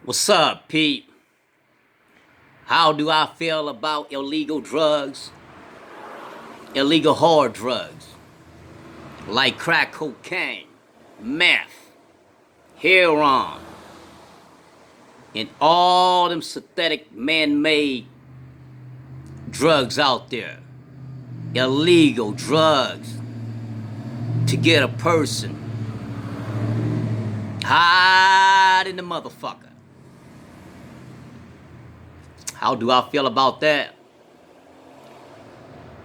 What's up, Pete? How do I feel about illegal drugs? Illegal hard drugs like crack cocaine, meth, heroin, and all them synthetic man-made drugs out there. Illegal drugs to get a person high in the motherfucker. How do I feel about that?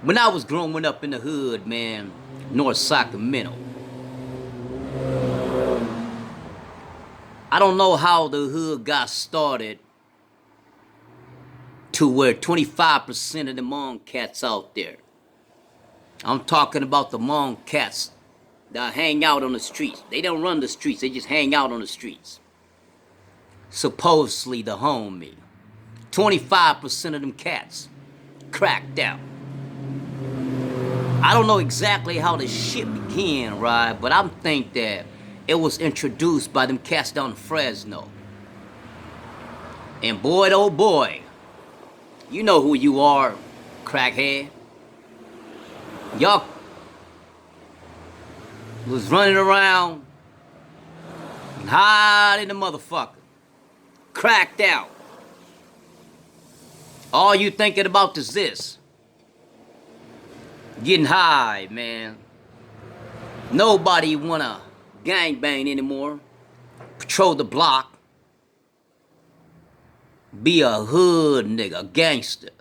When I was growing up in the hood, man, North Sacramento, I don't know how the hood got started to where 25% of the Hmong cats out there. I'm talking about the Hmong cats that hang out on the streets. They don't run the streets, they just hang out on the streets. Supposedly the homie. 25% of them cats cracked out. I don't know exactly how this shit began, right? But I think that it was introduced by them cats down in Fresno. And boy, oh boy, you know who you are, crackhead. Y'all was running around and hiding the motherfucker. Cracked out. All you thinking about is this. Getting high, man. Nobody wanna gangbang anymore. Patrol the block. Be a hood nigga, a gangster.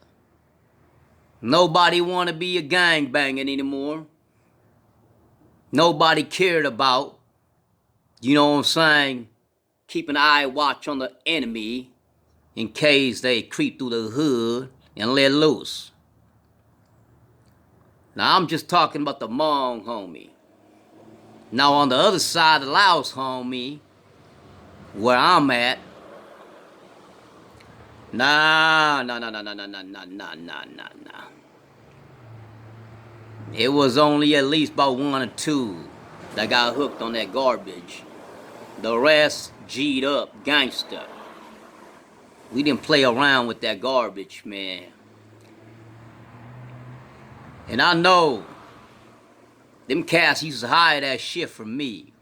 Nobody wanna be a gangbanging anymore. Nobody cared about, you know what I'm saying, keep an eye watch on the enemy in case they creep through the hood and let loose. Now I'm just talking about the Hmong homie. Now on the other side of the Laos homie, where I'm at, nah. It was only at least about one or two that got hooked on that garbage. The rest G'd up, gangster. We didn't play around with that garbage, man. And I know them cats used to hide that shit from me.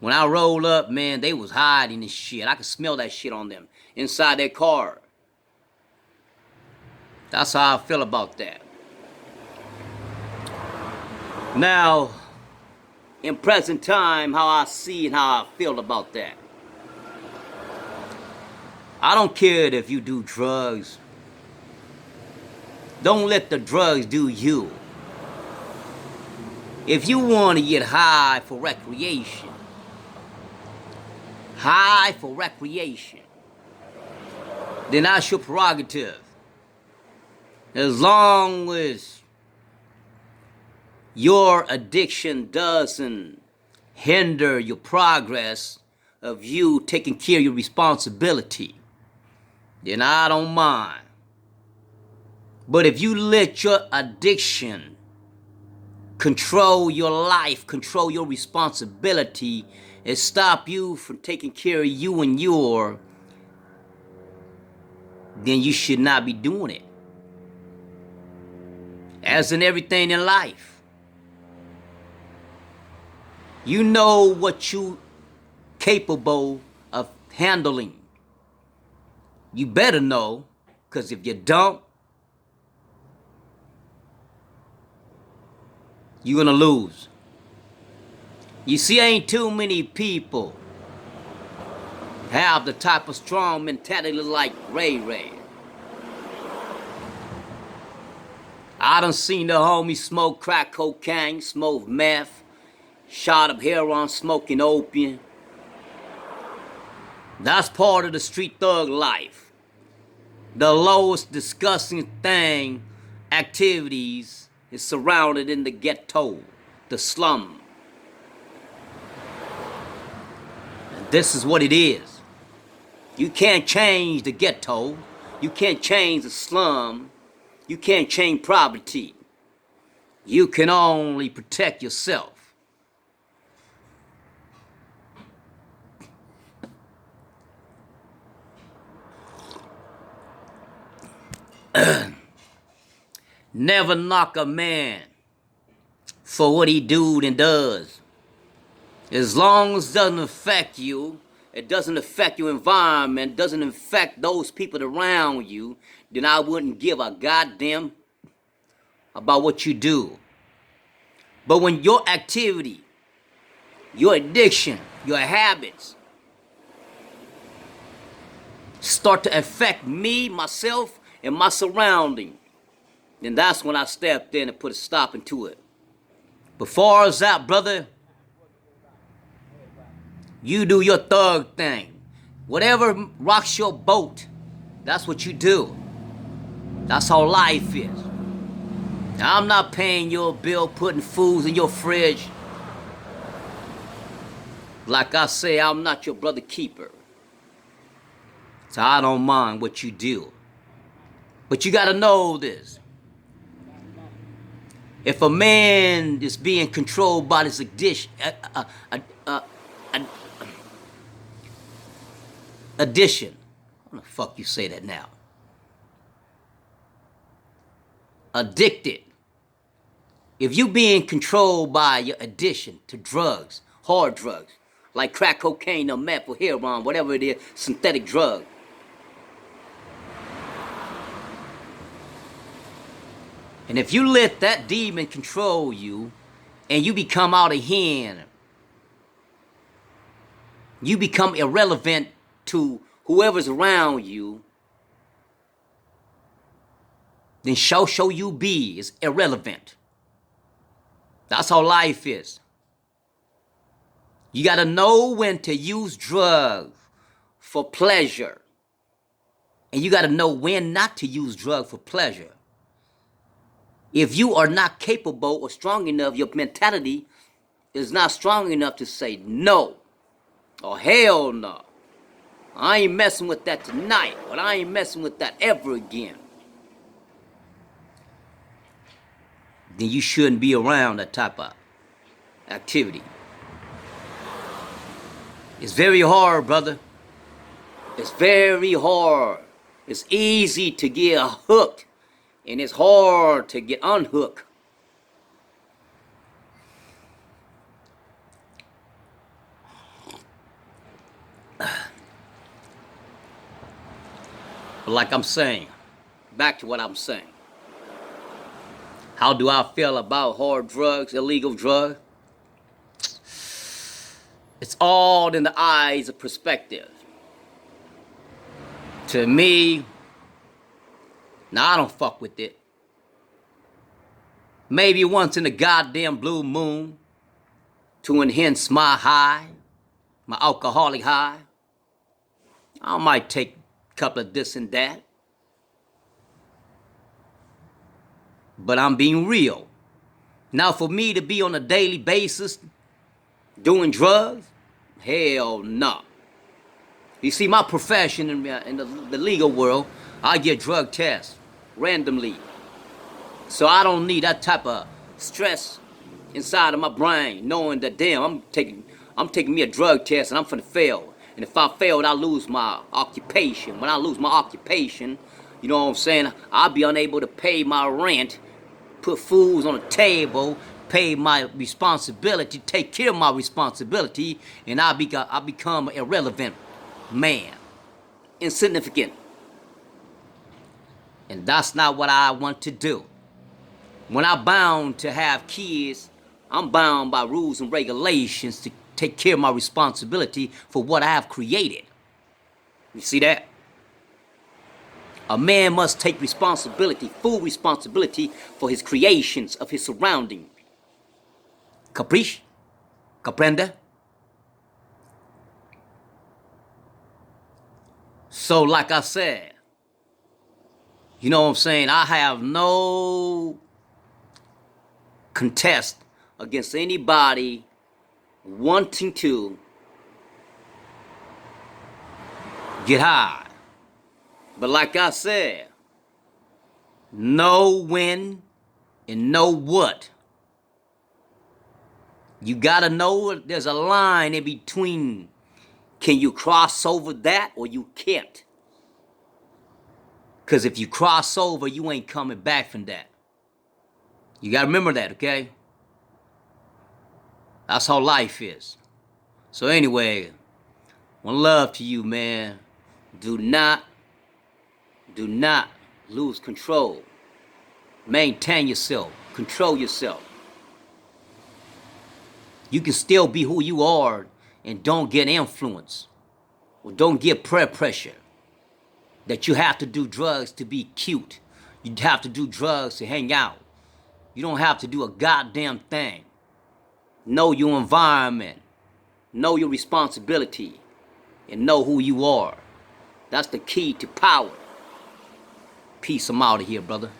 When I rolled up, man, they was hiding this shit. I could smell that shit on them inside their car. That's how I feel about that. Now, in present time, how I see and how I feel about that. I don't care if you do drugs. Don't let the drugs do you. If you want to get high for recreation, then that's your prerogative. As long as your addiction doesn't hinder your progress of you taking care of your responsibility, then I don't mind. But if you let your addiction control your life, control your responsibility, and stop you from taking care of you and your, then you should not be doing it. As in everything in life. You know what you capable of handling. You better know, because if you don't, you're gonna lose. You see, ain't too many people have the type of strong mentality like Ray. I done seen the homie smoke crack cocaine, smoke meth, shot up heroin, smoking opium. That's part of the street thug life. The lowest disgusting thing, activities, is surrounded in the ghetto, the slum. And this is what it is. You can't change the ghetto. You can't change the slum. You can't change poverty. You can only protect yourself. Never knock a man for what he do and does. As long as it doesn't affect you, it doesn't affect your environment, doesn't affect those people around you, then I wouldn't give a goddamn about what you do. But when your activity, your addiction, your habits start to affect me, myself, and my surrounding, then that's when I stepped in and put a stop into it. But far as that, brother, you do your thug thing. Whatever rocks your boat, that's what you do. That's how life is. Now, I'm not paying your bill, putting foods in your fridge. Like I say, I'm not your brother keeper. So I don't mind what you do. But you gotta know this. If a man is being controlled by this addiction, how the fuck you say that now? Addicted. If you being controlled by your addiction to drugs, hard drugs, like crack cocaine or meth or heroin, whatever it is, synthetic drug. And if you let that demon control you and you become out of hand, you become irrelevant to whoever's around you, then show you be is irrelevant. That's how life is. You gotta know when to use drugs for pleasure. And you gotta know when not to use drugs for pleasure. If you are not capable or strong enough, your mentality is not strong enough to say no or hell no. I ain't messing with that tonight, but I ain't messing with that ever again. Then you shouldn't be around that type of activity. It's very hard, brother. It's very hard. It's easy to get hooked, and it's hard to get unhooked. But like I'm saying, back to what I'm saying. How do I feel about hard drugs, illegal drugs? It's all in the eyes of perspective. To me, now I don't fuck with it. Maybe once in a goddamn blue moon to enhance my high, my alcoholic high. I might take a couple of this and that. But I'm being real. Now for me to be on a daily basis doing drugs, hell no. You see, my profession in the legal world, I get drug tests randomly. So I don't need that type of stress inside of my brain, knowing that damn, I'm taking me a drug test and I'm finna fail. And if I failed, I lose my occupation. When I lose my occupation, you know what I'm saying, I'll be unable to pay my rent, put foods on the table, pay my responsibility, take care of my responsibility, and I become an irrelevant man, insignificant. And that's not what I want to do. When I'm bound to have kids, I'm bound by rules and regulations to take care of my responsibility for what I have created. You see that? A man must take responsibility, full responsibility for his creations, of his surroundings. Capiche? Comprende? So like I said, you know what I'm saying? I have no contest against anybody wanting to get high. But like I said, know when and know what. You gotta know there's a line in between. Can you cross over that or you can't? Because if you cross over, you ain't coming back from that. You got to remember that, okay? That's how life is. So anyway, one love to you, man. Do not lose control. Maintain yourself. Control yourself. You can still be who you are and don't get influenced. Or don't get peer pressure. That you have to do drugs to be cute. You have to do drugs to hang out. You don't have to do a goddamn thing. Know your environment. Know your responsibility. And know who you are. That's the key to power. Peace. I'm out of here, brother.